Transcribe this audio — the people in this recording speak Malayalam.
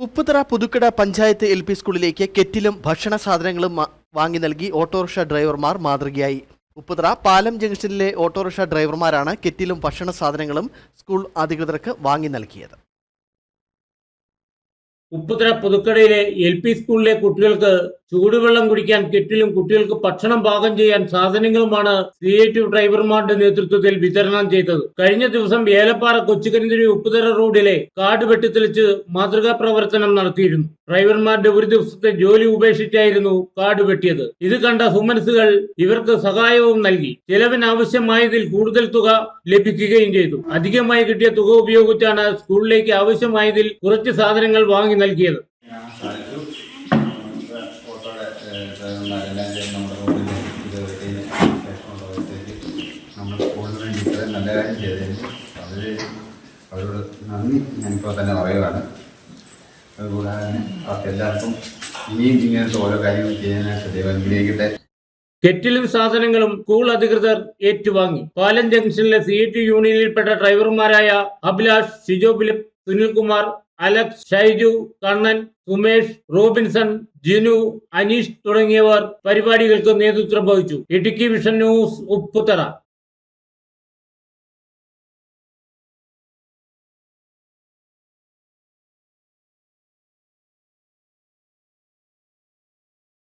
ഉപ്പുതറ പുതുക്കട പഞ്ചായത്ത് എൽ.പി. സ്കൂളിലേക്ക് കെറ്റിലും ഭക്ഷണ സാധനങ്ങളും വാങ്ങി നൽകി ഓട്ടോറിക്ഷ ഡ്രൈവർമാർ മാതൃകയായി. ഉപ്പുതറ പാലം ജംഗ്ഷനിലെ ഓട്ടോറിക്ഷ ഡ്രൈവർമാരാണ് കെറ്റിലും ഭക്ഷണ സാധനങ്ങളും സ്കൂൾ അധികൃതർക്ക് വാങ്ങി നൽകിയത്. ഉപ്പുതറ പുതുക്കടയിലെ എൽ.പി. സ്കൂളിലെ കുട്ടികൾക്ക് ചൂടുവെള്ളം കുടിക്കാൻ കെറ്റിലും കുട്ടികൾക്ക് ഭക്ഷണം പാകം ചെയ്യാൻ സാധനങ്ങളുമാണ് ക്രിയേറ്റീവ് ഡ്രൈവർമാരുടെ നേതൃത്വത്തിൽ വിതരണം ചെയ്തത്. കഴിഞ്ഞ ദിവസം ഏലപ്പാറ കൊച്ചുകരിന്തിരി ഉപ്പുതറ റോഡിലെ കാട് വെട്ടിത്തെളിച്ച് മാതൃകാ പ്രവർത്തനം നടത്തിയിരുന്നു. ഡ്രൈവർമാരുടെ ഒരു ദിവസത്തെ ജോലി ഉപേക്ഷിച്ചായിരുന്നു കാട് വെട്ടിയത്. ഇത് കണ്ട സുമനസുകൾ ഇവർക്ക് സഹായവും നൽകി. ചെലവിന് ആവശ്യമായതിൽ കൂടുതൽ തുക ലഭിക്കുകയും ചെയ്തു. അധികമായി കിട്ടിയ തുക ഉപയോഗിച്ചാണ് സ്കൂളിലേക്ക് ആവശ്യമായതിൽ കുറച്ച് സാധനങ്ങൾ വാങ്ങി നൽകിയത്. നമ്മൾ സ്കൂളിന് വേണ്ടിയിട്ട് നല്ല കാര്യം ചെയ്തതിന് അവരോട് നന്ദി ഞാനിപ്പോൾ തന്നെ പറയുകയാണ്. അതുകൂടാതെ അവർക്ക് എല്ലാവർക്കും ഇനിയും ഇങ്ങനത്തെ ഓരോ കാര്യങ്ങൾ ചെയ്യാനായിട്ട് ദൈവം അനുഗ്രഹിക്കട്ടെ. കെറ്റിലും സാധനങ്ങളും സ്കൂൾ അധികൃതർ ഏറ്റുവാങ്ങി. പാലം ജംഗ്ഷനിലെ CIT യൂണിയനിൽപ്പെട്ട ഡ്രൈവർമാരായ Abhilash, Shijo Philip, Sunilkumar, Alex, Shaiju, Kannan, Sumesh, Robinson, Jinu, Aneesh തുടങ്ങിയവർ പരിപാടികൾക്ക് നേതൃത്വം വഹിച്ചു. Idukki vision news, Upputhara.